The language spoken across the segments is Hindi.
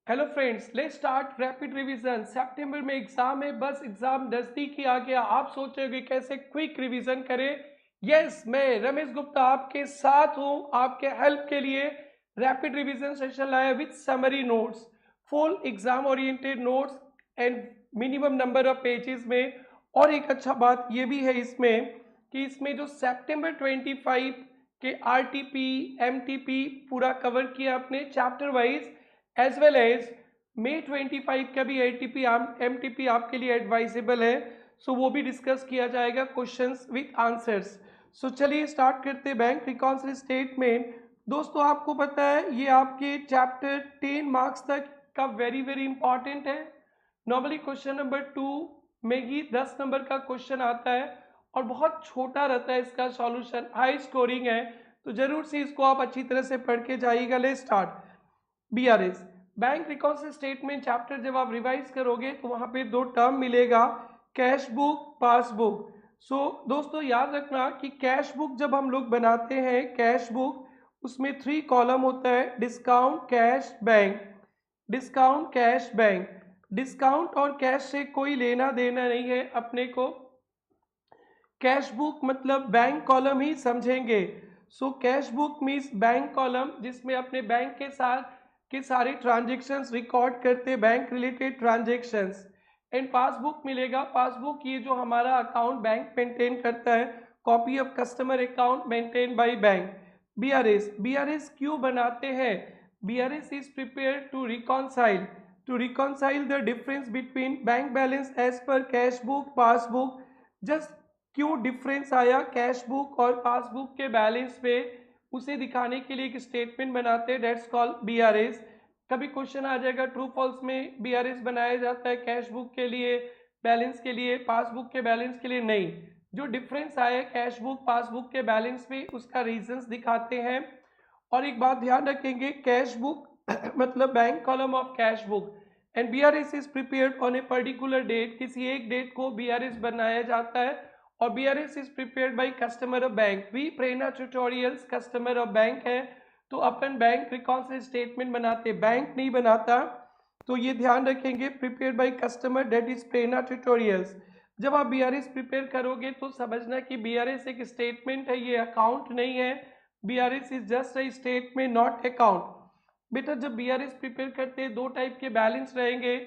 Hello friends, let's start rapid revision. सितंबर में एग्जाम है, बस एग्जाम नजदीक ही आ गया। आप सोचोगे कैसे क्विक रिवीजन करें। यस, मैं रमेश गुप्ता आपके साथ हूं, आपके हेल्प के लिए रैपिड रिवीजन सेशन लाया with summary notes, full exam oriented notes and minimum number of pages में। और एक अच्छा बात यह भी है इसमें कि इसमें जो सितंबर 25 के आरटीपी एमटीपी पूरा कवर किया अपने chapter wise, as well as May 25 का भी एटीपी एमटीपी आपके लिए एडवाइजेबल है। सो वो भी डिस्कस किया जाएगा, क्वेश्चंस विद आंसर्स। सो चलिए स्टार्ट करते हैं। बैंक रिकॉन्सिलिएशन स्टेटमेंट दोस्तों, आपको पता है ये आपके चैप्टर 10 मार्क्स तक का वेरी वेरी इंपॉर्टेंट है। नॉर्मली क्वेश्चन नंबर 2 में ही 10 नंबर का क्वेश्चन आता है और बहुत छोटा रहता है इसका सॉल्यूशन, हाई स्कोरिंग है। तो जरूर से इसको आप अच्छी तरह से पढ़ के जाइएगा। ले start. BRS bank reconciliation statement chapter जब आप रिवाइज करोगे तो वहां पे दो टर्म मिलेगा, कैश बुक, पासबुक। सो दोस्तों याद रखना कि कैश बुक जब हम लोग बनाते हैं, कैश बुक उसमें 3 कॉलम होता है, discount, cash, bank. Discount, cash, bank. Discount और कैश से कोई लेना देना नहीं है अपने को। कैश बुक मतलब बैंक कॉलम ही समझेंगे। सो cash book means bank column जिसमें अपने बैंक के साथ के सारे ट्रांजेक्शन्स रिकॉर्ड करते, bank related transactions. And passbook मिलेगा, पासबुक ये जो हमारा अकाउंट बैंक मेंटेन करता है, copy of customer account maintain by bank. BRS, BRS क्यों बनाते हैं? BRS is prepare to reconcile the difference between bank balance as per cash book, passbook. Just क्यों डिफरेंस आया कैश बुक और पासबुक के बैलेंस पे, उसे दिखाने के लिए एक स्टेटमेंट बनाते हैं, डेट्स कॉल्ड बीआरएस। कभी क्वेश्चन आ जाएगा ट्रू फॉल्स में बीआरएस बनाया जाता है कैश बुक के लिए बैलेंस के लिए, पासबुक के बैलेंस के लिए नहीं। जो डिफरेंस आया कैश बुक पासबुक के बैलेंस पे उसका रीजंस दिखाते हैं। और एक बात ध्यान रखेंगे, कैश बुक मतलब bank column of cash book and BRS is prepared on a particular date, किसी एक डेट को बीआरएस बनाया जाता है और BRS is prepared by customer of bank. We Prerna tutorials customer of bank है, तो अपन बैंक रिकॉन्सिलिएशन स्टेटमेंट बनाते, बैंक नहीं बनाता। तो ये ध्यान रखेंगे, prepared by customer, that is Prerna tutorials. जब आप बीआरएस प्रिपेयर करोगे तो समझना कि बीआरएस एक स्टेटमेंट है, ये अकाउंट नहीं है। BRS is just a statement, not account. बेटा जब बीआरएस प्रिपेयर करते हैं दो टाइप के बैलेंस रहेंगे,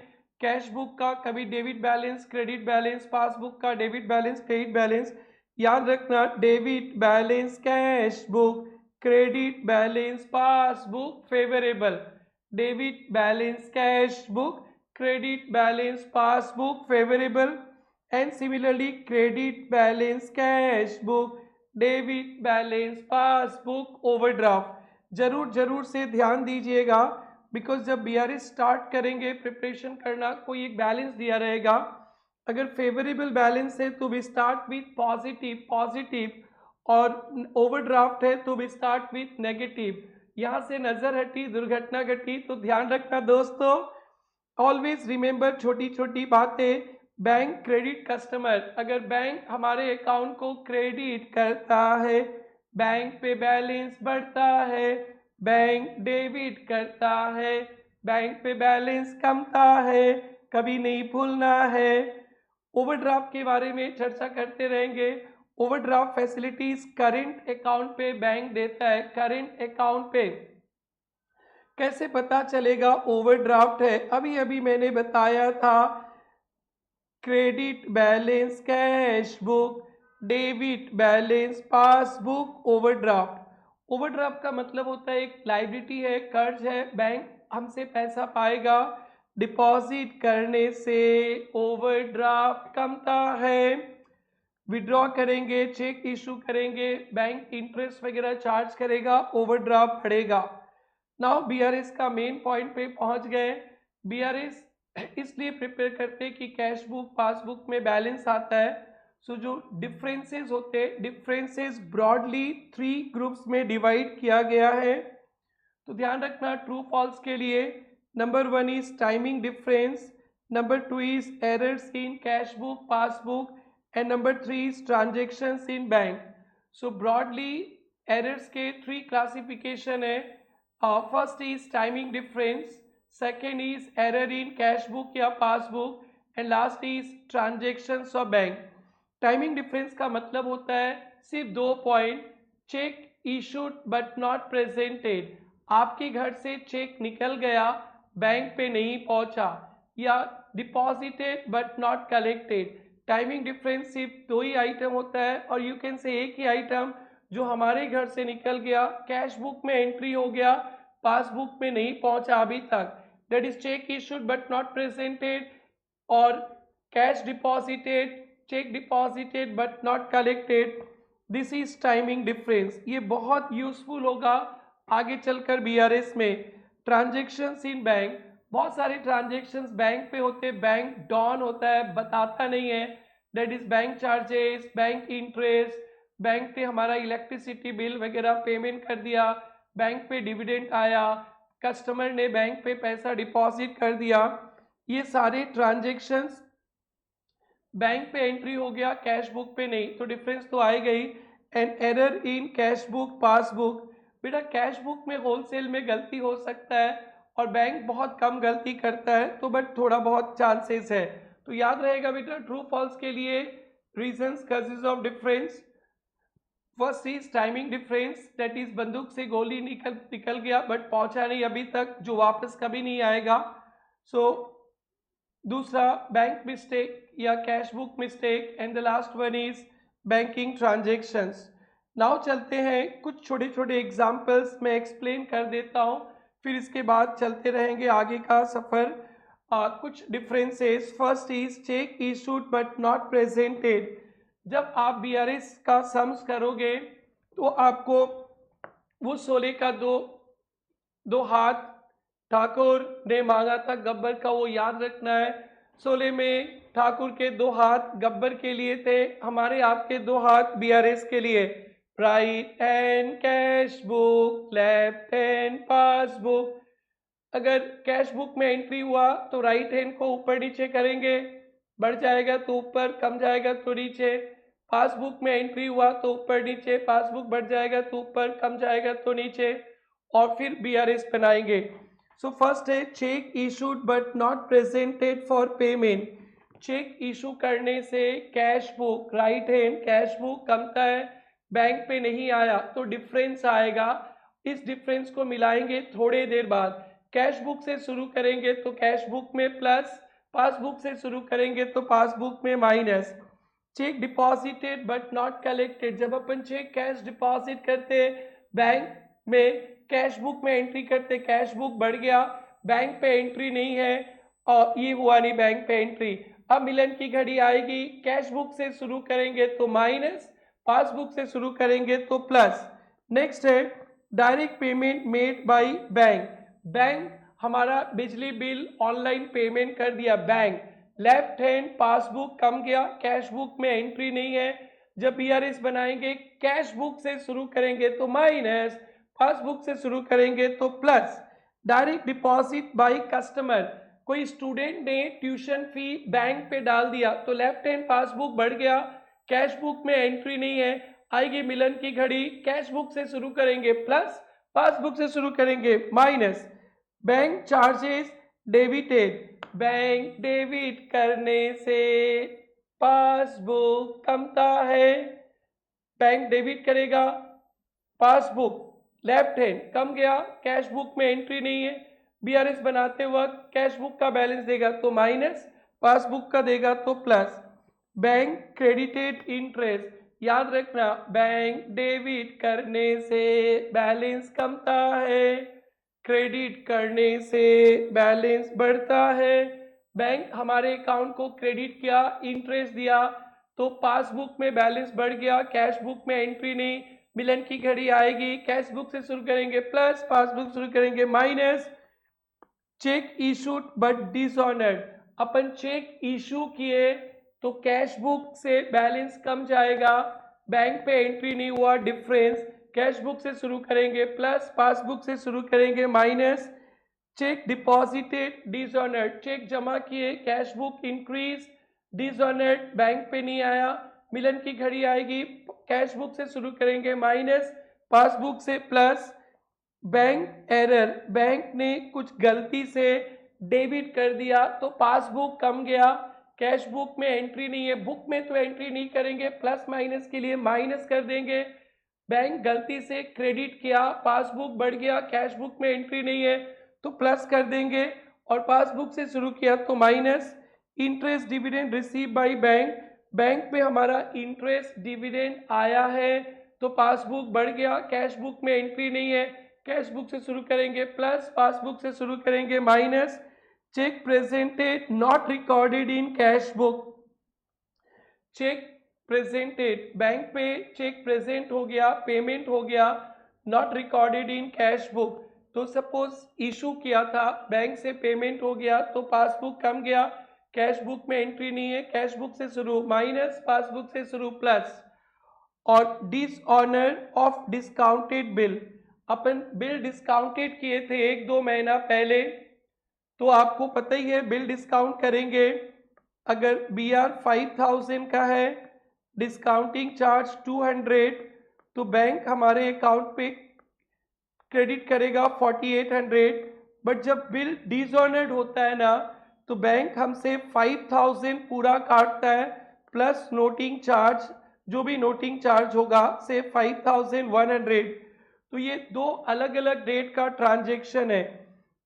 कैश बुक का कभी debit balance credit balance, passbook का डेबिट बैलेंस क्रेडिट बैलेंस। याद रखना, debit balance cash book, credit balance passbook favourable. Debit balance cash book, credit balance passbook favourable. And similarly credit balance cash book, debit balance passbook overdraft. जरूर जरूर से ध्यान दीजिएगा, बिकॉज जब बीआरएस स्टार्ट करेंगे प्रिपरेशन करना, कोई एक बैलेंस दिया रहेगा। अगर फेवरेबल बैलेंस है तो we start with positive positive, और ओवरड्राफ्ट है तो वी स्टार्ट विथ नेगेटिव। यहाँ से नजर हटी दुर्घटना घटी, तो ध्यान रखना दोस्तों। ऑलवेज रिमेंबर छोटी छोटी बातें। बैंक क्रेडिट कस्टमर, अगर बैंक हमारे अकाउंट को क्रेडिट करता है, बैंक पे बैलेंस बढ़ता है। बैंक डेबिट करता है, बैंक पे बैलेंस कमता है, कभी नहीं भूलना है। ओवरड्राफ्ट के बारे में चर्चा करते रहेंगे। ओवरड्राफ्ट फैसिलिटीज करेंट अकाउंट पे बैंक देता है, करेंट अकाउंट पे। कैसे पता चलेगा ओवरड्राफ्ट है? अभी अभी मैंने बताया था, credit balance cash book, debit balance passbook, overdraft. Overdraft का मतलब होता है एक लायबिलिटी है, कर्ज है, बैंक हमसे पैसा पाएगा डिपॉजिट करने से, ओवरड्राफ्ट कमता है। विड्रॉ करेंगे, चेक इशू करेंगे, बैंक इंटरेस्ट वगैरह चार्ज करेगा, ओवरड्राफ्ट बढ़ेगा। नाउ बीआरएस का मेन पॉइंट पे पहुंच गए। बीआरएस इसलिए प्रिपेयर करते हैं कि कैश बुक पासबुक में बैलेंस आता है। सो जो डिफरेंसेस होते हैं, डिफरेंसेस ब्रॉडली 3 ग्रुप्स में डिवाइड किया गया है। तो ध्यान रखना ट्रू फॉल्स के लिए, number 1 is timing difference, number 2 is errors in cash book passbook, and number 3 is transactions in bank. So broadly errors के 3 क्लासिफिकेशन है। First is timing difference, second is error in cash book या passbook, and last is transactions of bank. Timing difference का मतलब होता है सिर्फ 2 point. Cheque issued but not presented, आपके घर से चेक निकल गया, बैंक पे नहीं पहुंचा, या deposited but not collected. Timing difference सिर्फ 2 ही आइटम होता है, और यू कैन से एक ही आइटम जो हमारे घर से निकल गया, कैश बुक में एंट्री हो गया, पासबुक में नहीं पहुंचा अभी तक, that is cheque issued but not presented, और cash deposited, cheque deposited but not collected. This is timing difference. ये बहुत यूजफुल होगा आगे चलकर बीआरएस में। ट्रांजेक्शन्स इन बैंक, बहुत सारे ट्रांजेक्शन्स बैंक पे होते हैं, बैंक डाउन होता है, बताता नहीं है, that is bank charges, bank interest, bank पे हमारा इलेक्ट्रिसिटी बिल वगैरह पेमेंट कर दिया, बैंक पे डिविडेंड आया, कस्टमर ने बैंक पे पैसा डिपॉजिट कर दिया, ये सारे ट्रांजेक्शन्स बैंक पे एंट्री हो गया, कैश बुक पे नहीं, तो डिफरेंस तो आएगा ही। And error in cash book passbook, बेटा कैश बुक में होलसेल में गलती हो सकता है और बैंक बहुत कम गलती करता है, तो बट थोड़ा बहुत चांसेस है, तो याद रहेगा बेटा ट्रू फॉल्स के लिए reasons causes of difference. First is timing difference, that is बंदूक से गोली निकल गया बट पहुंचा नहीं अभी तक, जो वापस कभी नहीं आएगा। सो दूसरा बैंक मिस्टेक या cash book mistake, and the last one is banking transactions. Now चलते हैं कुछ छोटे छोटे एग्जाम्पल्स मैं एक्सप्लेन कर देता हूँ, फिर इसके बाद चलते रहेंगे आगे का सफ़र। कुछ differences, first is cheque issued but not presented. जब आप बीआरएस का सम्स करोगे तो आपको वो सोले का दो हाथ ठाकुर ने मांगा था गब्बर का, वो याद रखना है। सोले में ठाकुर के 2 हाथ गब्बर के लिए थे, हमारे आपके 2 हाथ बीआरएस के लिए। Right hand cash book, left hand passbook. अगर कैश बुक में एंट्री हुआ तो राइट हैंड को ऊपर नीचे करेंगे, बढ़ जाएगा तो ऊपर, कम जाएगा तो नीचे। पासबुक में एंट्री हुआ तो ऊपर नीचे, पासबुक बढ़ जाएगा तो ऊपर, कम जाएगा तो नीचे, और फिर बीआरएस बनाएंगे। सो फर्स्ट है cheque issued but not presented for payment. Cheque issue करने से cash book, right hand cash book कमता है, बैंक पे नहीं आया, तो डिफरेंस आएगा। इस डिफरेंस को मिलाएंगे थोड़ी देर बाद। कैश बुक से शुरू करेंगे तो कैश बुक में प्लस, पासबुक से शुरू करेंगे तो पासबुक में minus. Cheque deposited but not collected, जब अपन चेक कैश डिपॉजिट करते बैंक में, कैश बुक में एंट्री करते, कैश बुक बढ़ गया, बैंक पे एंट्री नहीं है, और ये हुआ नहीं बैंक पे एंट्री। अब मिलन की घड़ी आएगी, कैश बुक से शुरू करेंगे तो माइनस, पासबुक से शुरू करेंगे तो प्लस। नेक्स्ट है direct payment made by bank. Bank हमारा बिजली बिल ऑनलाइन पेमेंट कर दिया बैंक, लेफ्ट हैंड पासबुक कम गया, कैश बुक में एंट्री नहीं है। जब बीआरएस बनाएंगे कैश बुक से शुरू करेंगे तो माइनस, पासबुक से शुरू करेंगे तो plus. Direct deposit by customer, कोई स्टूडेंट ने ट्यूशन फी बैंक पे डाल दिया तो लेफ्ट हैंड पासबुक बढ़ गया, कैश बुक में एंट्री नहीं है, आएगी मिलन की घड़ी, कैश बुक से शुरू करेंगे प्लस, पासबुक से शुरू करेंगे minus. Bank charges debited, bank debit करने से पासबुक कमता है, बैंक डेबिट करेगा, पासबुक लेफ्ट हैंड कम गया, कैश बुक में एंट्री नहीं है, बीआरएस बनाते वक्त कैश बुक का बैलेंस देगा तो माइनस, पासबुक का देगा तो प्लस। बैंक क्रेडिटेड इंटरेस्ट, याद रखना बैंक डेबिट करने से बैलेंस कमता है, क्रेडिट करने से बैलेंस बढ़ता है। बैंक हमारे अकाउंट को क्रेडिट किया, इंटरेस्ट दिया, तो पासबुक में बैलेंस बढ़ गया, कैश बुक में एंट्री नहीं, मिलन की घड़ी आएगी, कैश बुक से शुरू करेंगे प्लस, पासबुक शुरू करेंगे minus. Cheque issued but dishonoured, अपन चेक इशू किए तो कैश बुक से बैलेंस कम जाएगा, बैंक पे एंट्री नहीं हुआ, डिफरेंस। कैश बुक से शुरू करेंगे प्लस, पासबुक से शुरू करेंगे minus. Cheque deposited dishonoured, cheque जमा किए, cash book increase, dishonoured bank पे नहीं आया, मिलन की घड़ी आएगी, कैश बुक से शुरू करेंगे माइनस, पासबुक से प्लस। बैंक एरर, बैंक ने कुछ गलती से डेबिट कर दिया तो पासबुक कम गया, कैश बुक में एंट्री नहीं है, बुक में तो एंट्री नहीं करेंगे, प्लस माइनस के लिए माइनस कर देंगे। बैंक गलती से क्रेडिट किया, पासबुक बढ़ गया, कैश बुक में एंट्री नहीं है तो प्लस कर देंगे, और पासबुक से शुरू किया तो minus. Interest dividend receive by bank, bank में हमारा इंटरेस्ट डिविडेंड आया है तो पासबुक बढ़ गया, कैश बुक में एंट्री नहीं है, कैश बुक से शुरू करेंगे प्लस, पासबुक से शुरू करेंगे minus. Cheque presented not recorded in cash book, cheque presented, bank पे चेक प्रेजेंट हो गया, पेमेंट हो गया, not recorded in cash book. तो सपोज इशू किया था, बैंक से पेमेंट हो गया तो पासबुक कम गया, कैश बुक में एंट्री नहीं है, कैश बुक से शुरू माइनस, पासबुक से शुरू प्लस। और dishonour of discounted bill, upon bill discounted किए थे 1-2 महीना पहले, तो आपको पता ही है बिल डिस्काउंट करेंगे, अगर बी आर 5000 का है, डिस्काउंटिंग चार्ज 200, तो बैंक हमारे अकाउंट पे क्रेडिट करेगा 4800, बट जब बिल डिसऑनर्ड होता है ना तो बैंक हमसे 5000 पूरा काटता है प्लस नोटिंग चार्ज, जो भी नोटिंग चार्ज होगा से 5100। तो ये दो अलग अलग डेट का ट्रांजैक्शन है।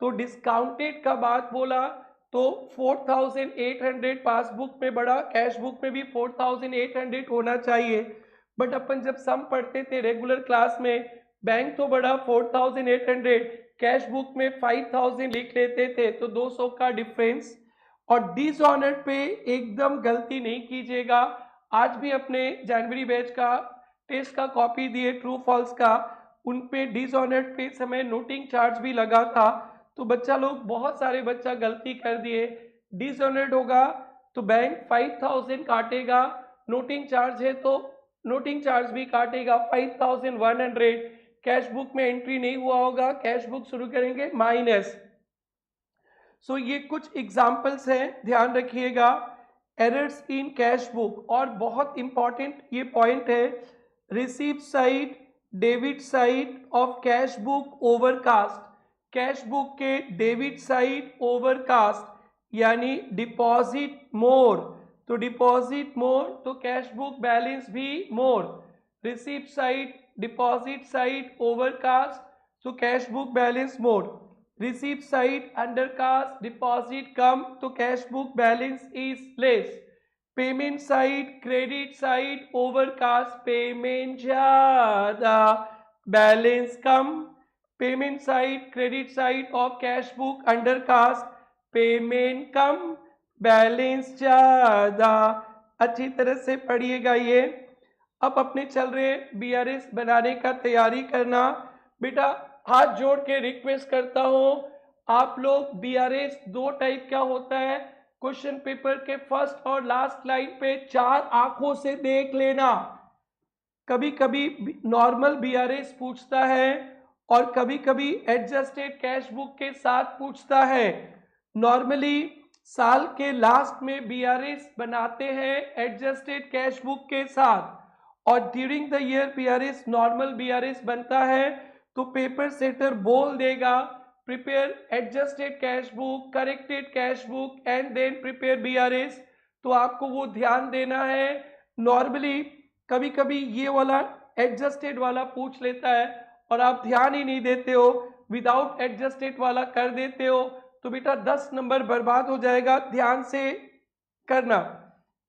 तो डिस्काउंटेड का बात बोला तो 4800 पासबुक में बढ़ा, कैश बुक में भी 4800 होना चाहिए, बट अपन जब सम पढ़ते थे रेगुलर क्लास में, बैंक तो बढ़ा 4800, कैश बुक में 5000 लिख लेते थे, तो 200 का डिफरेंस। और डिसऑनर्ड पे एकदम गलती नहीं कीजिएगा, आज भी अपने जनवरी बैच का टेस्ट का कॉपी दिए ट्रू फॉल्स का, उन पे डिसऑनर्ड पे समय नोटिंग चार्ज भी लगा था, तो बच्चा लोग बहुत सारे बच्चा गलती कर दिए। डिसऑनर्ड होगा तो बैंक 5000 काटेगा, नोटिंग चार्ज है तो नोटिंग चार्ज भी काटेगा 5100, कैश बुक में एंट्री नहीं हुआ होगा, कैश बुक शुरू करेंगे माइनस। सो ये कुछ एग्जाम्पल्स हैं, ध्यान रखिएगा। एरर्स इन कैश बुक, और बहुत इंपॉर्टेंट ये पॉइंट है, receive side debit side of cash book overcast, cash book के डेबिट साइड ओवरकास्ट यानी डिपॉजिट मोर, तो डिपॉजिट मोर तो कैश बुक बैलेंस भी more, receive side deposit side overcast तो cash book balance more, receive side undercast deposit कम तो cash book balance is less, payment side credit side overcast payment ज्यादा बैलेंस कम, payment side credit side of cash book undercast payment कम बैलेंस ज्यादा। अच्छी तरह से पढ़िएगा ये। अब अपने चल रहे बीआरएस बनाने का तैयारी करना। बेटा हाथ जोड़ के रिक्वेस्ट करता हूं, आप लोग बीआरएस दो टाइप का होता है, क्वेश्चन पेपर के फर्स्ट और लास्ट लाइन पे 4 आंखों से देख लेना। कभी कभी नॉर्मल बीआरएस पूछता है और कभी कभी एडजस्टेड कैश बुक के साथ पूछता है। नॉर्मली साल के लास्ट में बीआरएस बनाते हैं एडजस्टेड कैश बुक के साथ, और during the year BRS normal BRS बनता है, तो पेपर सेटर बोल देगा prepare adjusted cash book, corrected cash book and then prepare BRS, तो आपको वो ध्यान देना है। नॉर्मली कभी कभी ये वाला एडजस्टेड वाला पूछ लेता है और आप ध्यान ही नहीं देते हो, विदाउट एडजस्टेड वाला कर देते हो, तो बेटा 10 नंबर बर्बाद हो जाएगा, ध्यान से करना।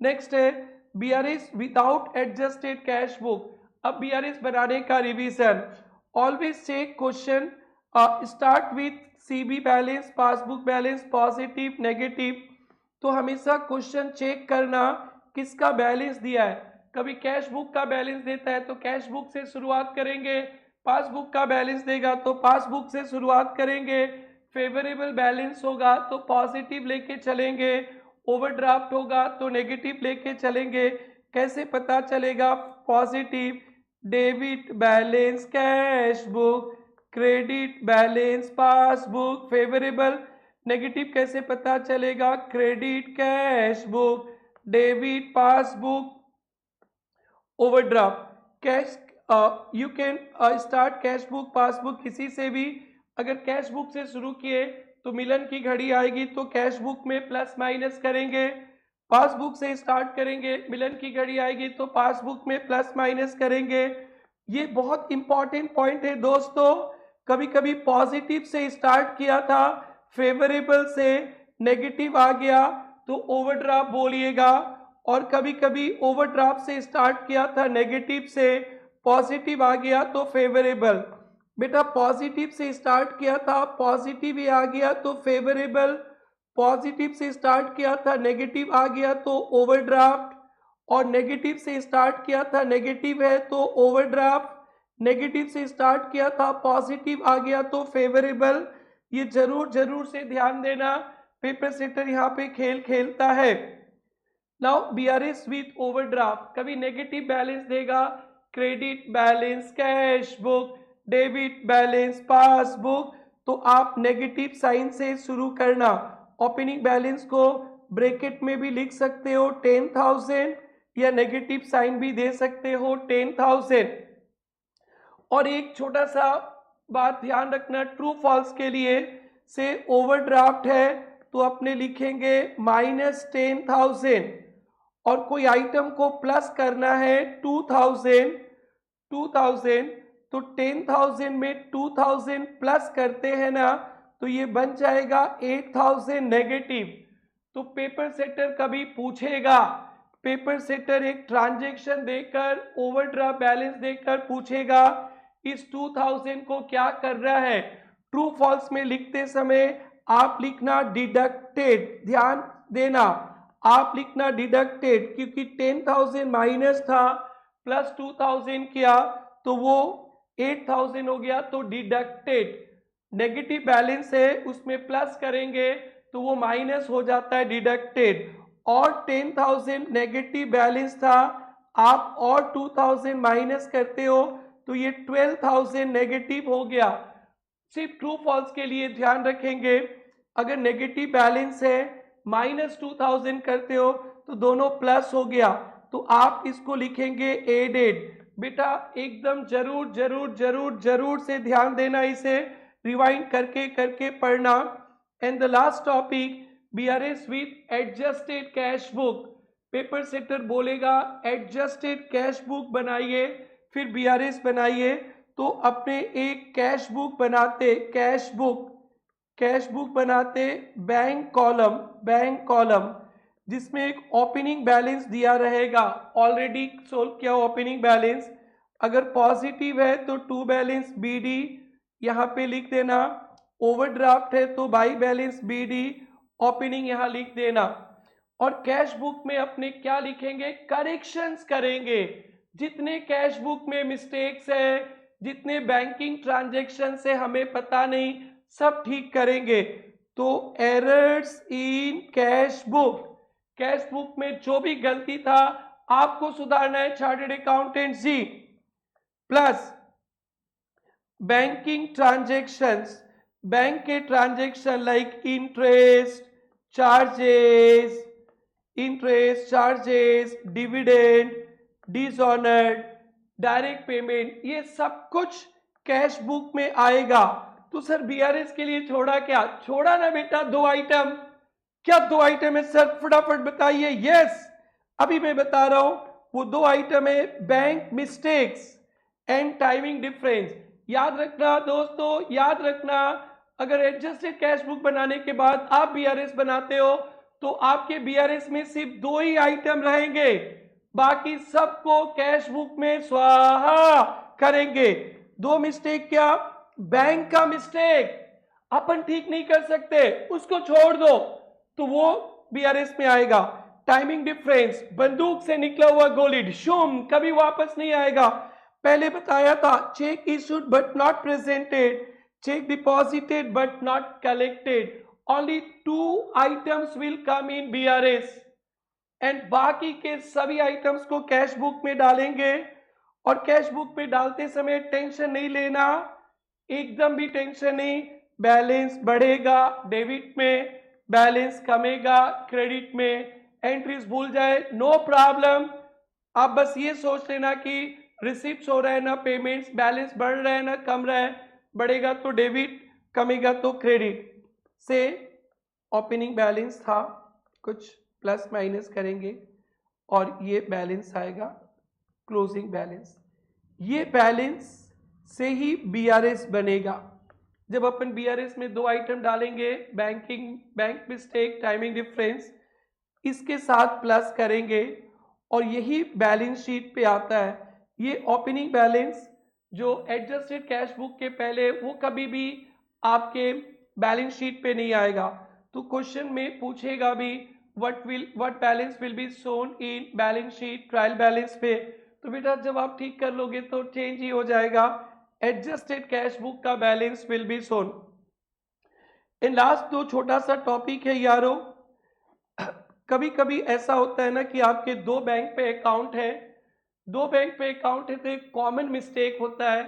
नेक्स्ट है BRS without adjusted cash book. अब बीआरएस बनाने का revision, always check question start with CB balance, passbook balance, positive negative, तो हमेशा क्वेश्चन चेक करना किसका बैलेंस दिया है। कभी कैश बुक का बैलेंस देता है तो कैश बुक से शुरुआत करेंगे, पासबुक का बैलेंस देगा तो पासबुक से शुरुआत करेंगे, फेवरेबल बैलेंस होगा तो पॉजिटिव लेके चलेंगे, ओवरड्राफ्ट होगा तो नेगेटिव लेके चलेंगे। कैसे पता चलेगा positive, debit balance cash book, credit balance passbook favourable, negative कैसे पता चलेगा, credit cash book, debit passbook, overdraft. Cash you can start cash book passbook किसी से भी। अगर कैश बुक से शुरू किए तो मिलन की घड़ी आएगी तो कैश बुक में प्लस माइनस करेंगे। पासबुक से स्टार्ट करेंगे, मिलन की घड़ी आएगी तो पासबुक में प्लस माइनस करेंगे। ये बहुत इंपॉर्टेंट पॉइंट है दोस्तों। कभी कभी पॉजिटिव से स्टार्ट किया था, फेवरेबल से नेगेटिव आ गया तो ओवरड्राफ्ट बोलिएगा, और कभी कभी ओवरड्राफ्ट से स्टार्ट किया था, नेगेटिव से पॉजिटिव आ गया तो फेवरेबल। बेटा पॉजिटिव से स्टार्ट किया था, पॉजिटिव ही आ गया तो फेवरेबल, पॉजिटिव से स्टार्ट किया था, नेगेटिव आ गया तो ओवरड्राफ्ट, और नेगेटिव से स्टार्ट किया था, नेगेटिव है तो ओवरड्राफ्ट, नेगेटिव से स्टार्ट किया था, पॉजिटिव आ गया तो फेवरेबल। ये जरूर जरूर से ध्यान देना, पेपर सेटर यहाँ पे खेल खेलता है। नाउ बीआरएस विथ ओवरड्राफ्ट, कभी नेगेटिव बैलेंस देगा, credit balance, cash book, debit balance, passbook, तो आप नेगेटिव साइन से शुरू करना। ओपनिंग बैलेंस को ब्रैकेट में भी लिख सकते हो 10,000, या नेगेटिव साइन भी दे सकते हो 10,000। और एक छोटा सा बात ध्यान रखना, ट्रू फॉल्स के लिए से ओवरड्राफ्ट है तो अपने लिखेंगे -10,000, और कोई आइटम को प्लस करना है 2,000 तो 10,000 में 2,000 प्लस करते हैं ना तो ये बन जाएगा 8,000 नेगेटिव। तो पेपर सेटर कभी पूछेगा, पेपर सेटर एक ट्रांजैक्शन देकर, ओवरड्राफ्ट बैलेंस देकर पूछेगा इस 2,000 को क्या कर रहा है। ट्रू फॉल्स में लिखते समय आप लिखना डिडक्टेड, ध्यान देना, आप लिखना डिडक्टेड, क्योंकि 10,000 माइनस था, प्लस 2,000 किया तो वो 8,000 हो गया तो डिडक्टेड। नेगेटिव बैलेंस है उसमें प्लस करेंगे तो वो माइनस हो जाता है, डिडक्टेड। और 10,000 नेगेटिव बैलेंस था, आप और 2,000 माइनस करते हो तो ये 12,000 नेगेटिव हो गया। सिर्फ ट्रू फॉल्स के लिए ध्यान रखेंगे, अगर नेगेटिव बैलेंस है -2,000 करते हो तो दोनों प्लस हो गया तो आप इसको लिखेंगे एडेड। बेटा एकदम जरूर जरूर जरूर जरूर से ध्यान देना, इसे रिवाइंड करके करके पढ़ना। And the last topic BRS with adjusted cash book. Paper setter बोलेगा एडजस्टेड कैश बुक बनाइए, फिर बीआरएस बनाइए, तो अपने एक कैश बुक बनाते, कैश बुक बनाते बैंक कॉलम, जिसमें एक ओपनिंग बैलेंस दिया रहेगा, ऑलरेडी सोल्व किया ओपनिंग बैलेंस। अगर पॉजिटिव है तो टू बैलेंस बीडी यहाँ पे लिख देना, ओवरड्राफ्ट है तो बाई बैलेंस बीडी, ओपनिंग यहाँ लिख देना। और कैश बुक में अपने क्या लिखेंगे, करेक्शंस करेंगे, जितने कैश बुक में मिस्टेक्स है, जितने बैंकिंग ट्रांजैक्शन से हमें पता नहीं, सब ठीक करेंगे। तो एरर्स इन कैश बुक में जो भी गलती था आपको सुधारना है, चार्टर्ड अकाउंटेंट जी। प्लस बैंकिंग ट्रांजैक्शंस, बैंक के transaction like interest charges, dividend, dishonoured, direct payment, ये सब कुछ कैश बुक में आएगा। तो सर बीआरएस के लिए छोड़ा क्या? छोड़ा ना बेटा, 2 आइटम। क्या 2 आइटम है सर, फटाफट बताइए। यस, अभी मैं बता रहा हूं, वो 2 आइटम है bank mistakes and timing difference. याद रखना दोस्तों, याद रखना, अगर एडजस्टेड कैश बुक बनाने के बाद आप बीआरएस बनाते हो तो आपके बीआरएस में सिर्फ 2 ही आइटम रहेंगे, बाकी सबको कैश बुक में स्वाहा करेंगे। 2 मिस्टेक क्या? बैंक का मिस्टेक अपन ठीक नहीं कर सकते, उसको छोड़ दो, तो वो बीआरएस में आएगा। टाइमिंग डिफरेंस, बंदूक से निकला हुआ गोली शुम कभी वापस नहीं आएगा। पहले बताया था, check issued but not presented, check deposited but not collected, only 2 items will come in BRS, and बाकी के सभी आइटम्स को कैश बुक में डालेंगे। और कैश बुक में डालते समय टेंशन नहीं लेना, एकदम भी टेंशन नहीं, बैलेंस बढ़ेगा डेबिट में, बैलेंस कमेगा क्रेडिट में, एंट्रीज भूल जाए नो प्रॉब्लम। आप बस ये सोच लेना कि रिसिप्ट्स हो रहा है ना पेमेंट्स, बैलेंस बढ़ रहा है ना कम रहा है, बढ़ेगा तो डेबिट, कमेगा तो क्रेडिट। से ओपनिंग बैलेंस था, कुछ प्लस माइनस करेंगे और ये बैलेंस आएगा क्लोजिंग बैलेंस। ये बैलेंस से ही बीआरएस बनेगा। जब अपन बीआरएस में दो आइटम डालेंगे, बैंक मिस्टेक, टाइमिंग डिफरेंस, इसके साथ प्लस करेंगे और यही बैलेंस शीट पे आता है। ये ओपनिंग बैलेंस जो एडजस्टेड कैश बुक के पहले, वो कभी भी आपके बैलेंस शीट पे नहीं आएगा। तो क्वेश्चन में पूछेगा भी what balance will be shown in balance sheet trial balance पे, तो बेटा जब आप ठीक कर लोगे तो चेंज ही हो जाएगा, एडजस्टेड कैश बुक का balance will be shown. In last दो छोटा सा टॉपिक है यारो। कभी कभी ऐसा होता है ना कि आपके दो बैंक पे अकाउंट है, दो बैंक पे अकाउंट है तो एक कॉमन मिस्टेक होता है,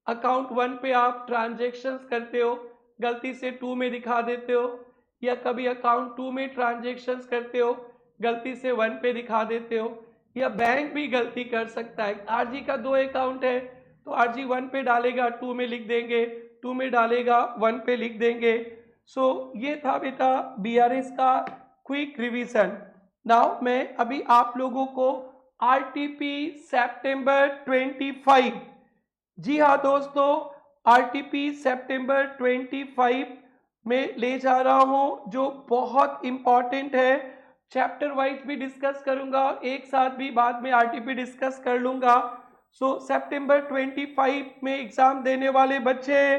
अकाउंट 1 पे आप ट्रांजेक्शन्स करते हो, गलती से 2 में दिखा देते हो, या कभी अकाउंट 2 में ट्रांजेक्शन्स करते हो, गलती से 1 पे दिखा देते हो, या बैंक भी गलती कर सकता है। आरजी का दो अकाउंट है तो आरजी 1 पे डालेगा 2 में लिख देंगे, 2 में डालेगा 1 पे लिख देंगे। सो ये था बेटा बीआरएस का क्विक रिवीजन। नाउ मैं अभी आप लोगों को आरटीपी सितंबर 25, जी हाँ दोस्तों, आरटीपी सितंबर 25 में ले जा रहा हूं, जो बहुत इंपॉर्टेंट है। चैप्टर वाइज भी डिस्कस करूंगा, एक साथ भी बाद में आरटीपी डिस्कस कर लूंगा। सो सितंबर 25 में एग्जाम देने वाले बच्चे,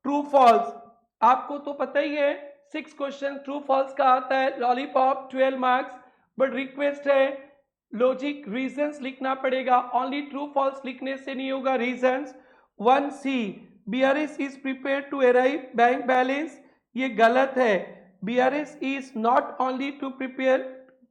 ट्रू फॉल्स आपको तो पता ही है, 6 क्वेश्चन ट्रू फॉल्स का आता है, लॉलीपॉप 12 मार्क्स, बट रिक्वेस्ट है लॉजिक रीजंस लिखना पड़ेगा, ओनली ट्रू फॉल्स लिखने से नहीं होगा, reasons. 1C, BRS is prepare to arrive bank balance, ये गलत है। BRS is not only to prepare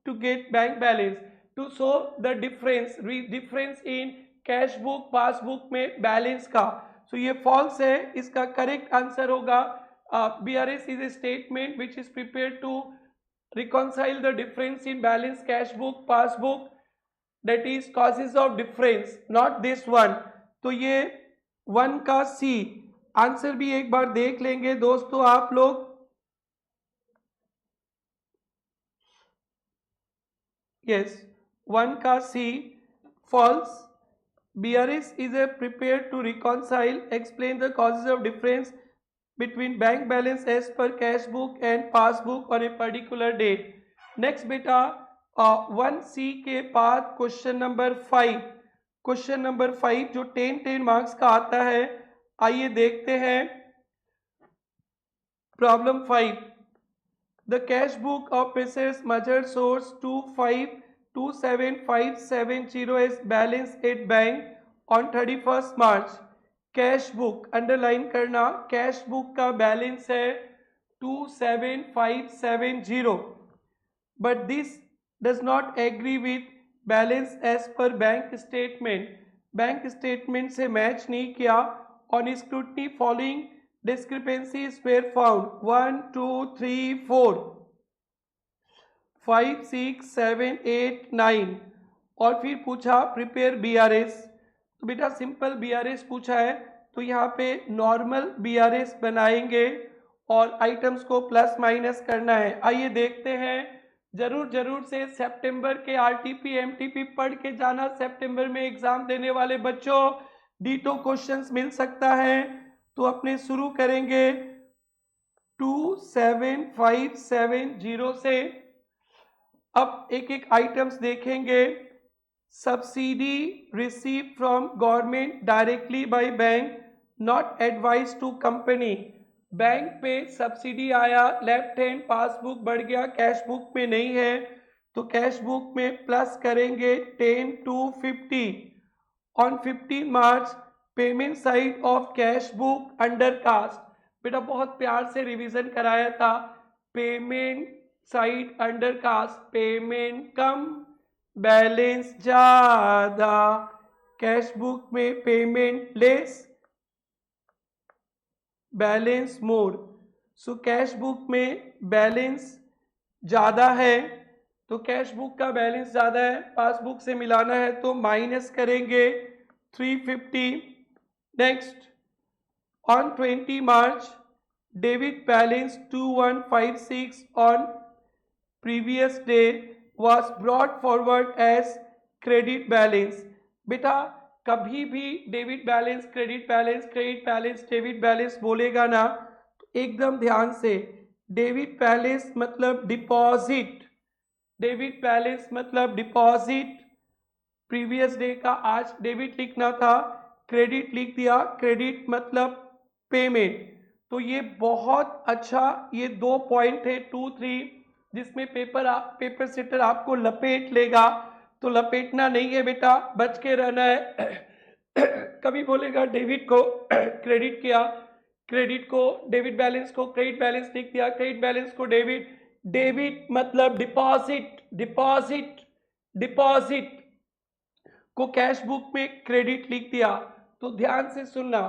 to get bank balance, to show the difference in cash book passbook में बैलेंस का। सो ये फॉल्स है, इसका करेक्ट आंसर होगा BRS is a statement which is prepare to reconcile the difference in balance cash book passbook, that is causes of difference, not this one। तो ये 1 का सी आंसर भी एक बार देख लेंगे दोस्तों आप लोग। यस, 1 का C false. BRS is a prepare to reconcile, explain the causes of difference between bank balance as per cash book and passbook on a particular date। next बेटा 1C के बाद क्वेश्चन नंबर 5, क्वेश्चन नंबर 5 जो 10 मार्क्स का आता है, आइए देखते हैं। Problem 5, the cash book of Messrs Major Source 2527570 is balance at bank on 31st March। Cash book underline करना, कैश बुक का बैलेंस है 27570, but this does not agree with balance as per bank statement, bank statement से मैच नहीं किया। On scrutiny following discrepancies were found 1 2 3 4 5 6 7 8 9, और फिर पूछा प्रिपेयर बीआरएस। तो बेटा सिंपल बीआरएस पूछा है तो यहाँ पे नॉर्मल बीआरएस बनाएंगे और आइटम्स को प्लस माइनस करना है। आइए देखते हैं, जरूर से सितंबर के आरटीपी एमटीपी पढ़ के जाना, सितंबर में एग्जाम देने वाले बच्चों डीटो क्वेश्चंस मिल सकता है। तो अपने शुरू करेंगे 27570 से। अब एक एक आइटम्स देखेंगे। Subsidy receive from government directly by bank, not advice to company. Bank पे सब्सिडी आया, लेफ्ट हैंड पासबुक बढ़ गया, कैश बुक में नहीं है, तो कैश बुक में प्लस करेंगे 10 to 50। On 15 March payment side of cash book undercast, बेटा बहुत प्यार से रिवीजन कराया था, payment side undercast, payment कम बैलेंस ज्यादा, कैश बुक में payment less balance more. So cash book में बैलेंस ज्यादा है तो कैश बुक का बैलेंस ज्यादा है, पासबुक से मिलाना है तो माइनस करेंगे 350. Next, on 20 March, debit balance 2156 on previous day was brought forward as credit balance. बेटा कभी भी debit balance credit balance debit balance बोलेगा ना तो एकदम ध्यान से, डेबिट बैलेंस मतलब डिपॉजिट, डेबिट बैलेंस मतलब डिपॉजिट, प्रीवियस डे का आज डेबिट लिखना था, क्रेडिट लिख दिया, क्रेडिट मतलब पेमेंट। तो ये बहुत अच्छा, ये 2 पॉइंट है 2 3, जिसमें पेपर सेटर आपको लपेट लेगा, तो लपेटना नहीं है बेटा, बच के रहना है। कभी बोलेगा डेबिट को क्रेडिट किया, क्रेडिट को डेबिट बैलेंस को क्रेडिट बैलेंस लिख दिया, क्रेडिट बैलेंस को डेबिट, डेबिट मतलब डिपॉजिट, डिपॉजिट डिपॉजिट को कैश बुक में क्रेडिट लिख दिया। तो ध्यान से सुनना,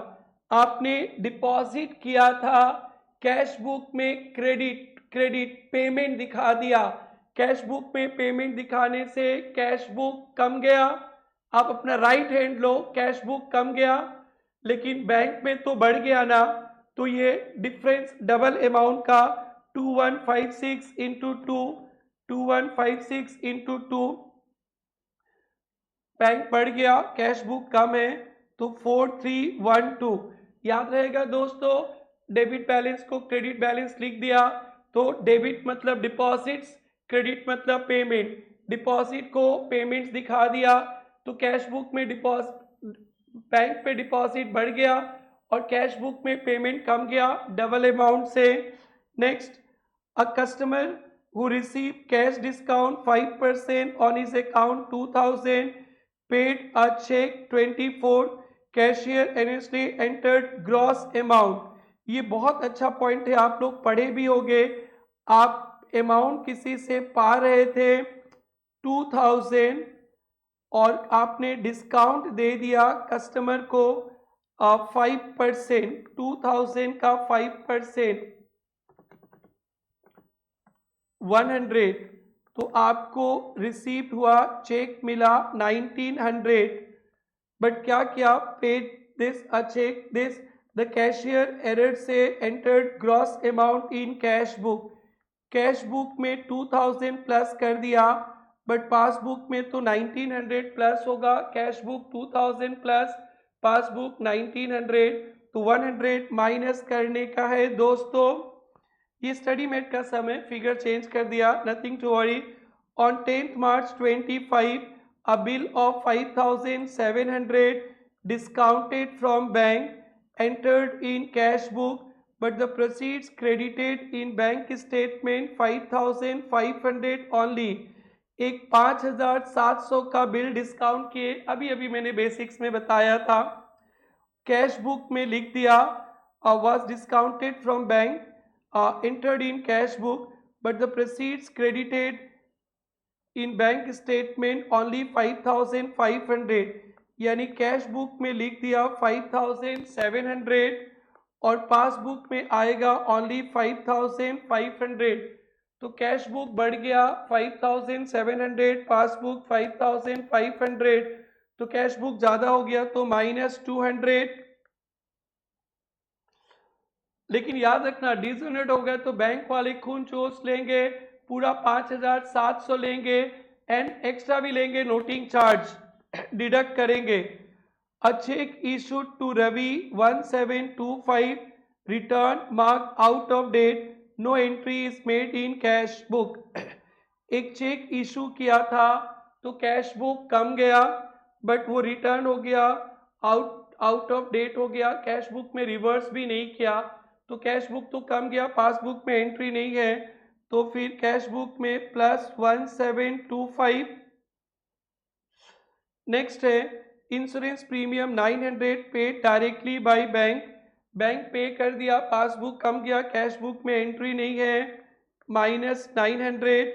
आपने डिपॉजिट किया था, कैश बुक में क्रेडिट, क्रेडिट पेमेंट दिखा दिया, कैश बुक में पेमेंट दिखाने से कैश बुक कम गया, आप अपना राइट हैंड लो, कैश बुक कम गया, लेकिन बैंक में तो बढ़ गया ना, तो ये डिफरेंस डबल अमाउंट का 2156 इंटू 2, 2156 इंटू 2, बैंक बढ़ गया, कैश बुक कम है, तो 4312। याद रहेगा दोस्तों, डेबिट बैलेंस को क्रेडिट बैलेंस लिख दिया, तो डेबिट मतलब डिपॉजिट्स, क्रेडिट मतलब पेमेंट, डिपॉजिट को पेमेंट्स दिखा दिया, तो कैश बुक में डिपॉजिट, बैंक पे डिपॉजिट बढ़ गया और कैश बुक में पेमेंट कम गया डबल अमाउंट से। Next, a customer who received cash discount 5% on his account 2000 paid a check 24, cashier honestly entered gross amount। ये बहुत अच्छा पॉइंट है, आप लोग पढ़े भी होंगे। आप अमाउंट किसी से पा रहे थे 2000 और आपने डिस्काउंट दे दिया कस्टमर को 5%, 2000 का 5% 100, तो आपको रिसीव्ड हुआ, चेक मिला 1900, बट क्या किया, paid this a cheque this, the cashier error से entered gross amount in cash book, cash book में 2000 प्लस कर दिया, बट पासबुक में तो 1900 प्लस होगा, कैश बुक 2000 प्लस पासबुक 1900, तो 100 माइनस करने का है दोस्तों। ये स्टडी मेट का समय, फिगर चेंज कर दिया, nothing to worry. On 10th March 25, a bill of 5700 discounted from bank entered in cash book, but the proceeds credited in bank statement 5500 only। एक 5700 का बिल डिस्काउंट किए, अभी अभी मैंने बेसिक्स में बताया था, कैश बुक में लिख दिया, was discounted from bank, entered in cash book, but the proceeds credited in bank statement only 5500, यानी कैश बुक में लिख दिया 5700 और पासबुक में आएगा ओनली 5500, तो कैश बुक बढ़ गया 5700, पासबुक 5500, तो कैश बुक ज्यादा हो गया तो -200। लेकिन याद रखना, डिसऑनर्ड हो गया तो बैंक वाले खून चूस लेंगे, पूरा 5700 लेंगे एंड एक्स्ट्रा भी लेंगे, नोटिंग चार्ज डिडक्ट करेंगे। A cheque issued to Ravi 1725, return mark out of date, no entry is made in cash book. एक चेक इशू किया था तो कैश बुक कम गया, बट वो रिटर्न हो गया, आउट ऑफ डेट हो गया, कैश बुक में रिवर्स भी नहीं किया, तो कैश बुक तो कम गया, पासबुक में एंट्री नहीं है, तो फिर कैश बुक में +1725। नेक्स्ट है insurance premium 900 paid directly by bank, bank पे कर दिया, पासबुक कम गया, कैश बुक में एंट्री नहीं है, -900।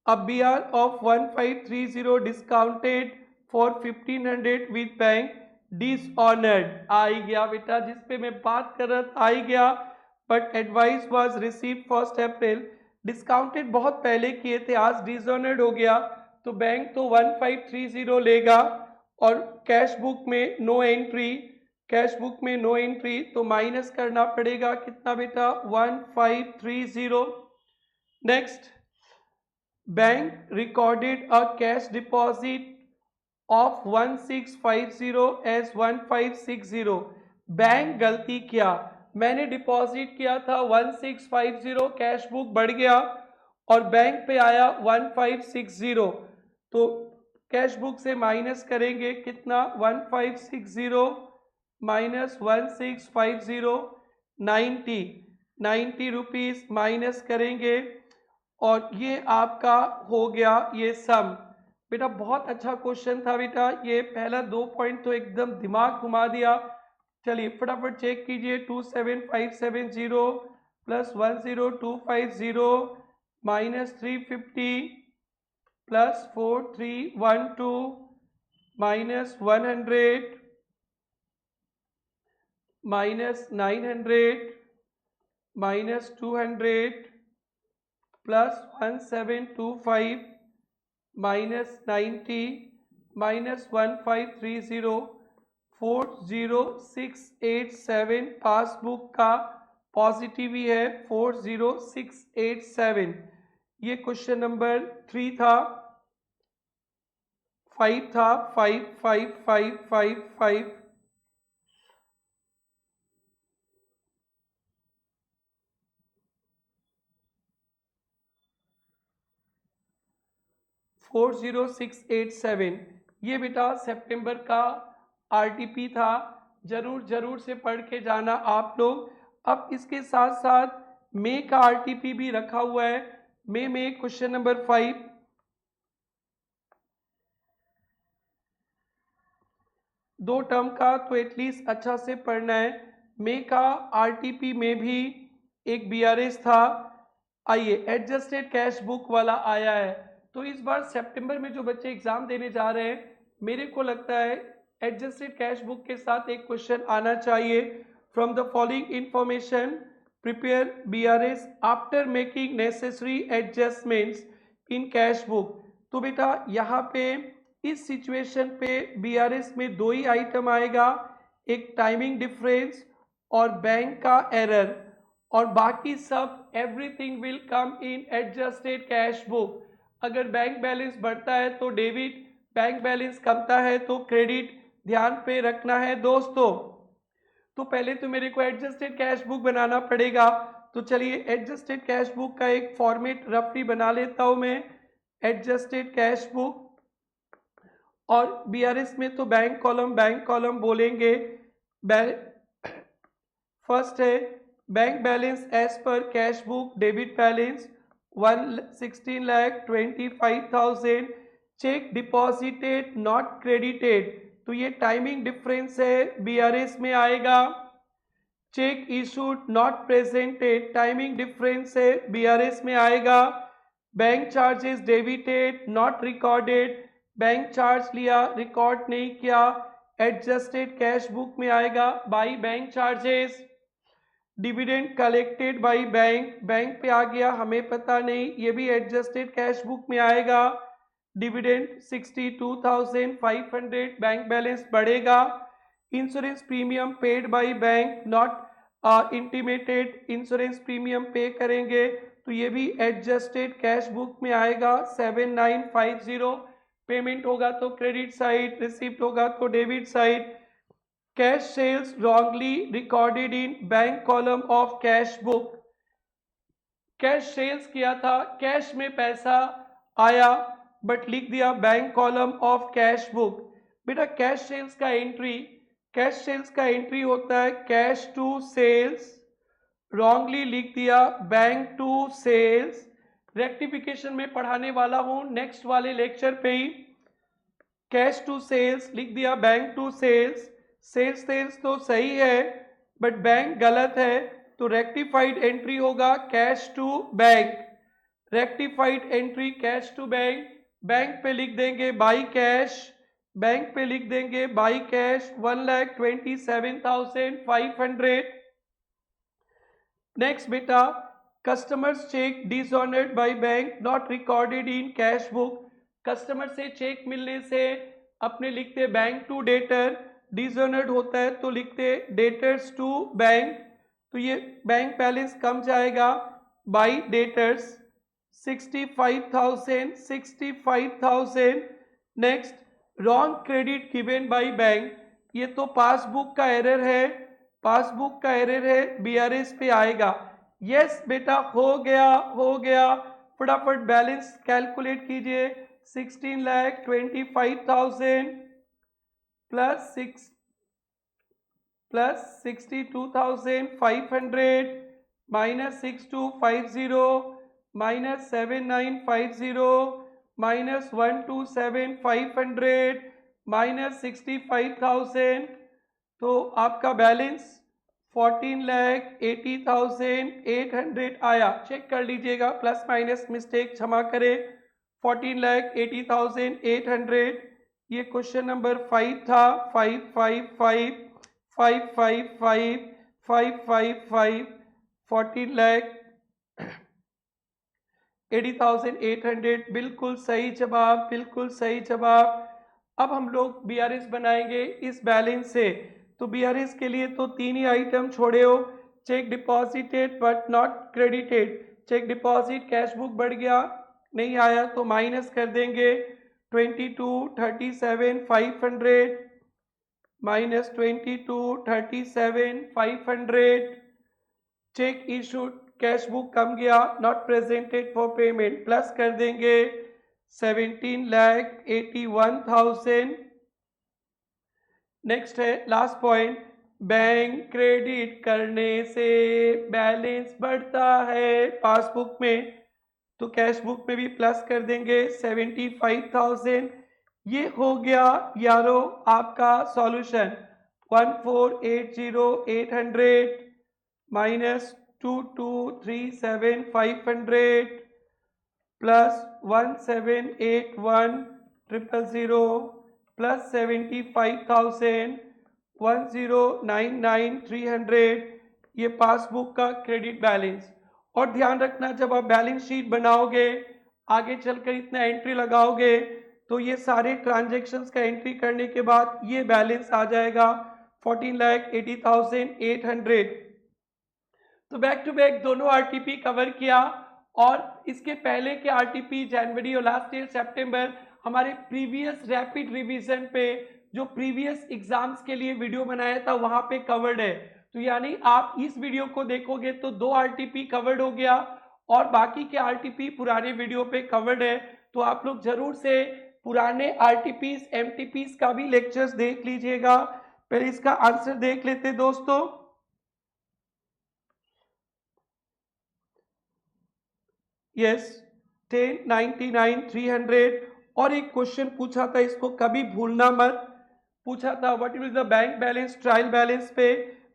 A BR of 1530 discounted for 1500 with bank dishonored, आ ही गया बेटा, जिसपे मैं बात कर रहा था आ ही गया, but advice was receive 1 April, discounted बहुत पहले किए थे, आज डिसऑनर्ड हो गया, तो बैंक तो 1530 लेगा और कैश बुक में नो एंट्री, कैश बुक में नो एंट्री, तो माइनस करना पड़ेगा कितना बेटा 1530। Next, bank recorded a cash deposit of 1650 as 1560। Bank गलती किया, मैंने डिपॉजिट किया था 1650, कैश बुक बढ़ गया और बैंक पे आया 1560, तो कैश बुक से माइनस करेंगे कितना 1560 माइनस 1650, 90 रुपीज माइनस करेंगे और ये आपका हो गया ये सम। बेटा बहुत अच्छा क्वेश्चन था बेटा, ये पहला 2 पॉइंट तो एकदम दिमाग घुमा दिया। चलिए फटाफट चेक कीजिए, 27570 plus 10250 minus 350 plus 4312 minus 100 minus 900 minus 200 plus 1725 minus 90 minus 1530 40687 passbook का पॉजिटिव ही है 40687। ये क्वेश्चन नंबर 3 था, 5 था, 55555 40687। ये बेटा सितंबर का आरटीपी था, जरूर से पढ़ के जाना आप लोग। अब इसके साथ साथ मई का आरटीपी भी रखा हुआ है, मई में क्वेश्चन नंबर 5, दो टर्म का तो एटलीस्ट अच्छा से पढ़ना है। मई का आरटीपी में भी एक बीआरएस था, आइए एडजस्टेड कैश बुक वाला आया है। तो इस बार सितंबर में जो बच्चे एग्जाम देने जा रहे हैं, मेरे को लगता है एडजस्टेड कैश बुक के साथ एक क्वेश्चन आना चाहिए। From the following information prepare BRS after making necessary adjustments in cash book. तो बेटा यहाँ पे इस सिचुएशन पे बीआरएस में दो ही आइटम आएगा, एक टाइमिंग डिफरेंस और बैंक का एरर, और बाकी सब everything will come in adjusted cash book. अगर बैंक बैलेंस बढ़ता है तो डेबिट, बैंक बैलेंस कमता है तो क्रेडिट, ध्यान पे रखना है दोस्तों। तो पहले तो मेरे को एडजस्टेड कैश बुक बनाना पड़ेगा, तो चलिए एडजस्टेड कैश बुक का एक फॉर्मेट रफली बना लेता हूं मैं। एडजस्टेड कैश बुक, और बीआरएस में तो बैंक कॉलम बोलेंगे। फर्स्ट है bank balance as per cash book, debit balance 1,16,25,000, cheque deposited not credited, तो ये टाइमिंग डिफरेंस है, बीआरएस में आएगा। Cheque issued not presented, timing difference है, बीआरएस में आएगा। Bank charges debited not recorded, bank charge लिया रिकॉर्ड नहीं किया, एडजस्टेड कैश बुक में आएगा by bank charges. Dividend collected by bank, bank पे आ गया हमें पता नहीं, ये भी एडजस्टेड कैश बुक में आएगा। डिविडेंड 62,500, बैंक बैलेंस बढ़ेगा। Insurance premium paid by bank not intimated, insurance premium पे करेंगे तो ये भी एडजस्टेड कैश बुक में आएगा 7950। पेमेंट होगा तो क्रेडिट साइड, रिसिप्ट होगा तो debit side. Cash sales wrongly recorded in bank column of cash book, cash sales किया था, कैश में पैसा आया बट लिख दिया bank column of cash book. बेटा कैश सेल्स का एंट्री, कैश सेल्स का एंट्री होता है कैश टू सेल्स, रॉन्गली लिख दिया बैंक टू सेल्स। रेक्टिफिकेशन में पढ़ाने वाला हूं नेक्स्ट वाले लेक्चर पे ही। कैश टू सेल्स लिख दिया बैंक टू सेल्स, सेल्स तो सही है बट बैंक गलत है, तो रेक्टिफाइड एंट्री होगा cash to bank. Rectified entry cash to bank, bank पे लिख देंगे बाई कैश, बैंक पे लिख देंगे बाई कैश 1,27,500। नेक्स्ट बेटा customers cheque dishonoured by bank not recorded in cash book, customer से चेक मिलने से अपने लिखते बैंक टू डेटर, डिसऑनर्ड होता है तो लिखते डेटर्स टू बैंक, तो ये बैंक बैलेंस कम जाएगा by debtors 65,000। Next wrong credit given by bank, ये तो पासबुक का एरर है, पासबुक का एरर है, बीआरएस पे आएगा। यस बेटा हो गया, फटाफट बैलेंस कैलकुलेट कीजिए। 16,25,000 plus 62,500 minus 6250 minus 7950 minus 127,500 minus 65,000, तो आपका बैलेंस 14,80,800 आया। चेक कर लीजिएगा, प्लस माइनस मिस्टेक क्षमा करें। 14,80,800, ये क्वेश्चन नंबर 5 था। 555 555 555 14,80,800, बिल्कुल सही जवाब, बिल्कुल सही जवाब। अब हम लोग बीआरएस बनाएंगे इस बैलेंस से। तो बीआरएस के लिए तो तीन ही आइटम छोड़े हो, cheque deposited but not credited. Cheque deposit cash book बढ़ गया, नहीं आया तो माइनस कर देंगे 22,37,500 minus 22,37,500। Cheque issued cash book कम गया, not presented for payment, plus कर देंगे 17,81,000। नेक्स्ट है लास्ट पॉइंट, बैंक क्रेडिट करने से बैलेंस बढ़ता है पासबुक में, तो कैश बुक में भी प्लस कर देंगे 75,000। ये हो गया यारो आपका सॉल्यूशन। 14,80,800 माइनस 22,37,500 प्लस 17,81,000 प्लस 75,000 10,99,300, ये पासबुक का क्रेडिट बैलेंस। और ध्यान रखना, जब आप बैलेंस शीट बनाओगे, आगे चलकर इतना एंट्री लगाओगे, तो ये सारे ट्रांजैक्शंस का एंट्री करने के बाद ये बैलेंस आ जाएगा 14,80,800। तो बैक टू बैक दोनों आरटीपी कवर किया। और इसके पहले के आरटीपी जनवरी और लास्ट ईयर सितंबर हमारे प्रीवियस रैपिड रिवीजन पे, जो प्रीवियस एग्जाम्स के लिए वीडियो बनाया था वहां पे कवर्ड है। तो यानी आप इस वीडियो को देखोगे तो दो आरटीपी कवर्ड हो गया और बाकी के आरटीपी पुराने वीडियो पे कवर्ड है। तो आप लोग जरूर से पुराने आरटीपीस एमटीपीस का भी लेक्चर्स देख लीजिएगा। पहले इसका आंसर देख लेते दोस्तों। यस 10,99,300। और एक क्वेश्चन पूछा था, इसको कभी भूलना मत, पूछा था what is the bank balance trial balance पे।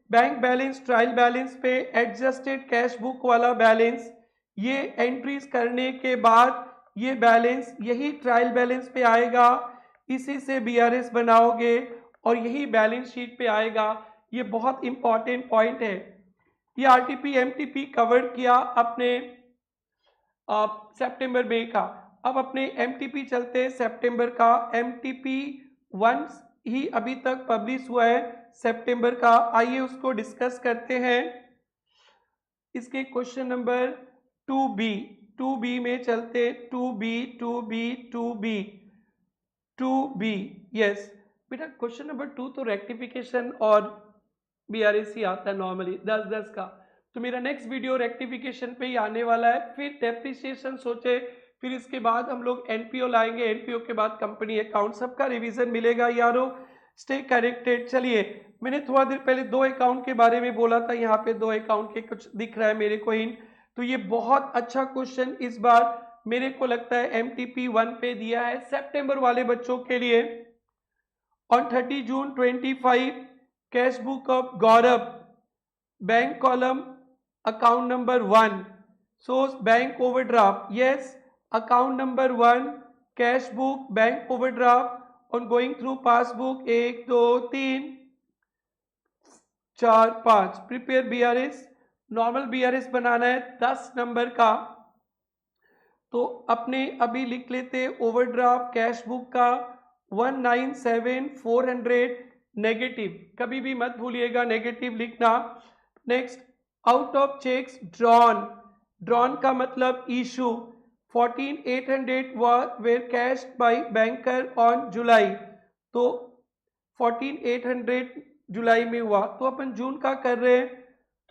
बैंक बैलेंस ट्रायल बैलेंस पे एडजस्टेड कैश बुक वाला बैलेंस, ये एंट्रीज करने के बाद ये बैलेंस यही ट्रायल बैलेंस पे आएगा, इसी से बीआरएस बनाओगे और यही बैलेंस शीट पे आएगा। ये बहुत इंपॉर्टेंट पॉइंट है। ये आरटीपी एमटीपी कवर किया अपने सितंबर में का। अब अपने एमटीपी चलते हैं सितंबर का। एमटीपी 1 ही अभी तक पब्लिश हुआ है सितंबर का, आइए उसको डिस्कस करते हैं। इसके क्वेश्चन नंबर 2बी में चलते, 2बी यस बेटा। क्वेश्चन नंबर 2 तो रेक्टिफिकेशन और बीआरएस ही आता है नॉर्मली 10-10 का। तो मेरा नेक्स्ट वीडियो रेक्टिफिकेशन पे ही आने वाला है, फिर डेप्रिसिएशन सोचे, फिर इसके बाद हम लोग एनपीओ लाएंगे, एनपीओ के बाद कंपनी अकाउंट, सबका रिवीजन मिलेगा यारो। Stay connected. चलिए, मैंने थोड़ा देर पहले दो अकाउंट के बारे में बोला था, यहाँ पे दो अकाउंट के कुछ दिख रहा है मेरे को हिंट। तो ये बहुत अच्छा क्वेश्चन इस बार मेरे को लगता है एमटीपी 1 पे दिया है सितंबर वाले बच्चों के लिए। On 30 June 25 cash book of Gaurav, bank column account number 1 shows bank overdraft. Yes, account number 1 cash book bank overdraft on going through passbook 1 2 3 4 5। Prepare BRS, normal BRS बनाना है 10 नंबर का। तो अपने अभी लिख लेते ओवरड्राफ्ट कैश बुक का 197,400 नेगेटिव, कभी भी मत भूलिएगा नेगेटिव लिखना। Next, out of cheques drawn, drawn का मतलब issue, 14,800 were cashed by banker on July, तो 14,800 जुलाई में हुआ, तो अपन जून का कर रहे हैं,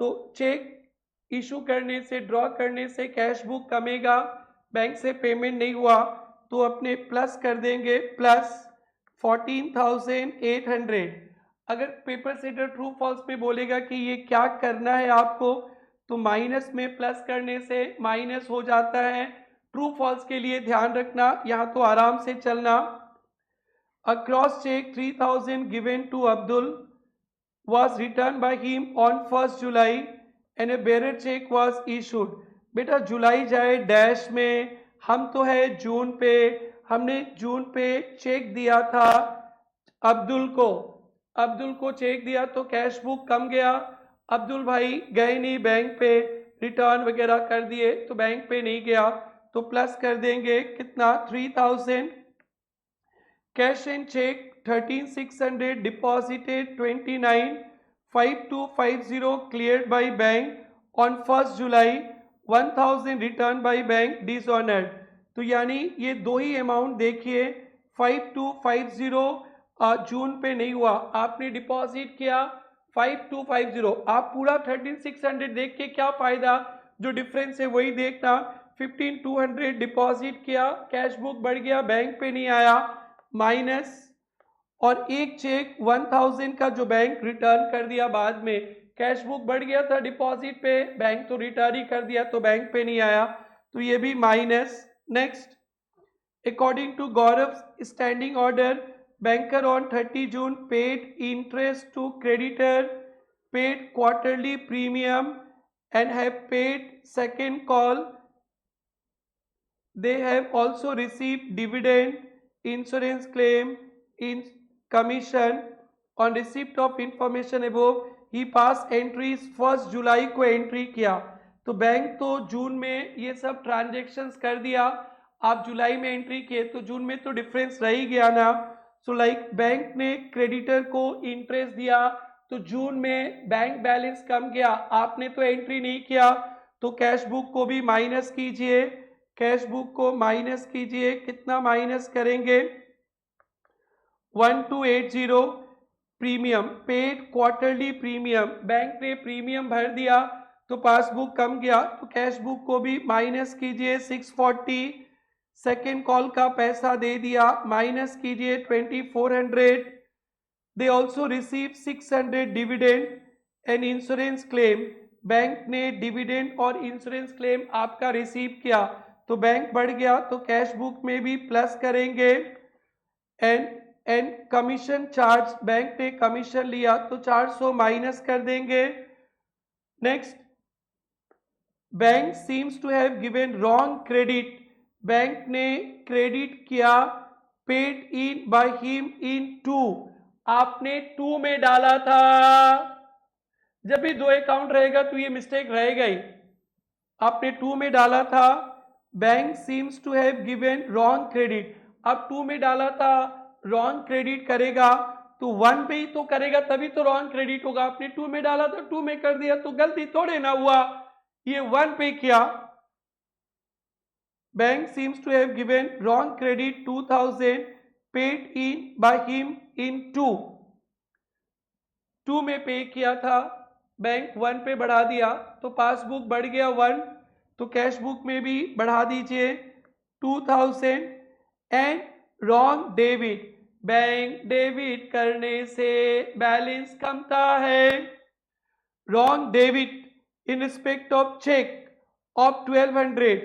तो चेक इशू करने से, ड्रॉ करने से कैश बुक कमेगा, बैंक से पेमेंट नहीं हुआ तो अपने प्लस कर देंगे, प्लस 14,800। अगर पेपर सेटर ट्रू फॉल्स में बोलेगा कि ये क्या करना है आपको, तो माइनस में प्लस करने से माइनस हो जाता है। ट्रू फॉल्स के लिए ध्यान रखना, यहाँ तो आराम से चलना। A cross check 3,000 given to Abdul was returned by him on 1st July and a bearer check was issued। बेटा जुलाई जाए डैश में, हम तो है जून पे, हमने जून पे चेक दिया था अब्दुल को, अब्दुल को चेक दिया तो कैश बुक कम गया, अब्दुल भाई गए नहीं बैंक पे, रिटर्न वगैरह कर दिए तो बैंक पे नहीं गया, तो प्लस कर देंगे कितना, 3,000। Cash and cheque 13,600 deposited 29,5250 cleared by bank on 1st July, 1,000 return by bank dishonoured. तो यानी ये दो ही अमाउंट देखिए, 5250 जून पे नहीं हुआ, आपने डिपॉजिट किया 5250, आप पूरा 13,600 देख के क्या फायदा, जो डिफरेंस है वही देखना। 15,200 डिपॉजिट किया, कैश बुक बढ़ गया, बैंक पे नहीं आया, माइनस, और एक चेक 1,000 का जो बैंक रिटर्न कर दिया बाद में, कैश बुक बढ़ गया था डिपॉजिट पे, बैंक तो रिटर्न ही कर दिया तो बैंक पे नहीं आया, तो ये भी minus. Next, according to Gaurav standing order, banker on 30 June paid interest to creditor, paid quarterly premium and have paid second call. They have also received dividend, insurance claim, in commission। on receipt of information above he passed entries 1st जुलाई को एंट्री किया, तो बैंक तो जून में ये सब ट्रांजेक्शन्स कर दिया, आप जुलाई में एंट्री किए तो जून में तो डिफरेंस रह ही गया ना। सो लाइक बैंक ने क्रेडिटर को इंटरेस्ट दिया तो जून में बैंक बैलेंस कम गया, आपने तो एंट्री नहीं किया, तो कैश बुक को भी माइनस कीजिए, कैश बुक को माइनस कीजिए, कितना माइनस करेंगे, 1280। Premium paid quarterly premium, bank ने प्रीमियम भर दिया तो पासबुक कम गया, तो कैश बुक को भी माइनस कीजिए 640। सेकेंड कॉल का पैसा दे दिया, माइनस कीजिए 2400। They also receive 600 dividend and insurance claim, bank ने डिविडेंड और इंश्योरेंस क्लेम आपका रिसीव किया तो बैंक बढ़ गया, तो कैश बुक में भी प्लस करेंगे। एंड कमीशन चार्ज, बैंक ने कमीशन लिया तो 400 माइनस कर देंगे। Next, bank seems to have given wrong credit, bank ने क्रेडिट किया paid in by him in two, आपने टू में डाला था, जब भी दो अकाउंट रहेगा तो ये मिस्टेक रहेगा ही, आपने टू में डाला था। Bank seems to have given wrong credit, अब टू में डाला था, रॉन्ग क्रेडिट करेगा तो वन पे ही तो करेगा तभी तो रॉन्ग क्रेडिट होगा, आपने टू में डाला था टू में कर दिया तो गलती थोड़े ना हुआ, ये वन पे किया। Bank seems to have given wrong credit 2000 paid in by him in two में पे किया था, बैंक वन पे बढ़ा दिया तो पासबुक बढ़ गया वन, तो कैश बुक में भी बढ़ा दीजिए 2000। And wrong debit, bank debit करने से बैलेंस कमता है, wrong debit in respect of cheque of 1200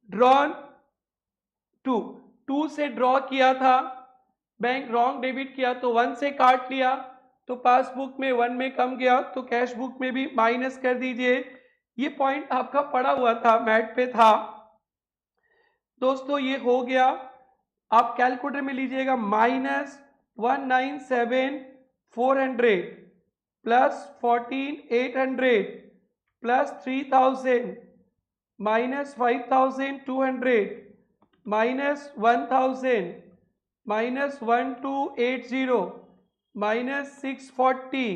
drawn two से ड्रॉ किया था, बैंक रॉन्ग डेबिट किया तो वन से काट लिया तो पासबुक में वन में कम गया तो कैश बुक में भी माइनस कर दीजिए। ये पॉइंट आपका पड़ा हुआ था, मैट पे था दोस्तों, ये हो गया। आप कैलकुलेटर में लीजिएगा, -197,400 plus 14,800 plus 3,000 minus 5,200 minus 1,000 -1280 -640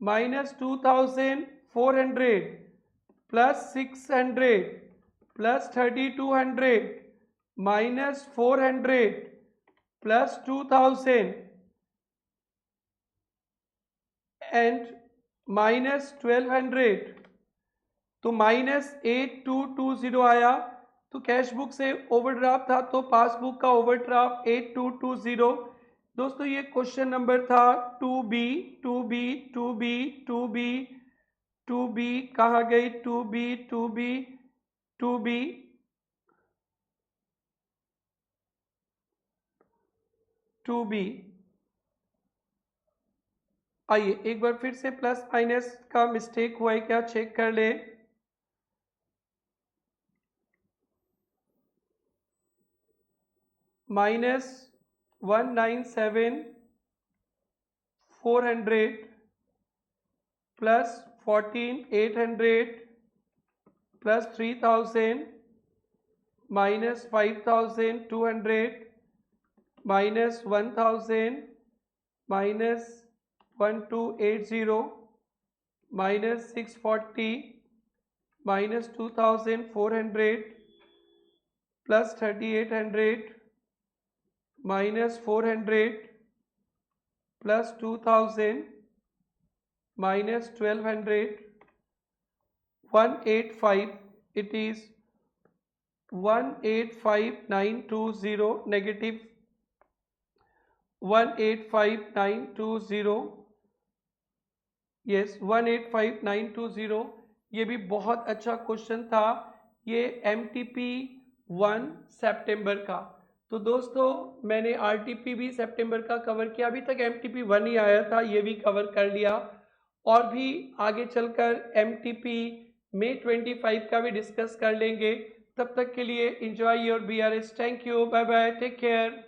-2400 +600 +3200 -400 +2000 and -1200, तो -8220 आया। तो कैश बुक से ओवरड्राफ्ट था तो पासबुक का ओवरड्राफ्ट 8220। दोस्तों ये क्वेश्चन नंबर था 2B 2B 2B 2B 2B कहाँ गई 2B 2B 2B 2B। आइए एक बार फिर से प्लस माइनस का मिस्टेक हुआ है क्या चेक कर ले। -197,400 +14,800 +3,000 -5,200 -1,000 -1280 -640 -2,400 +3,800 -400 +2,000 -1,200 185, it is 185,920 negative 185,920, यस 185,920। ये भी बहुत अच्छा क्वेश्चन था, ये MTP 1 सितंबर का। तो दोस्तों मैंने RTP भी सितंबर का कवर किया, अभी तक MTP 1 ही आया था, ये भी कवर कर लिया। और भी आगे चलकर MTP May 25 का भी डिस्कस कर लेंगे। तब तक के लिए enjoy your BRS। Thank you, bye bye, take care.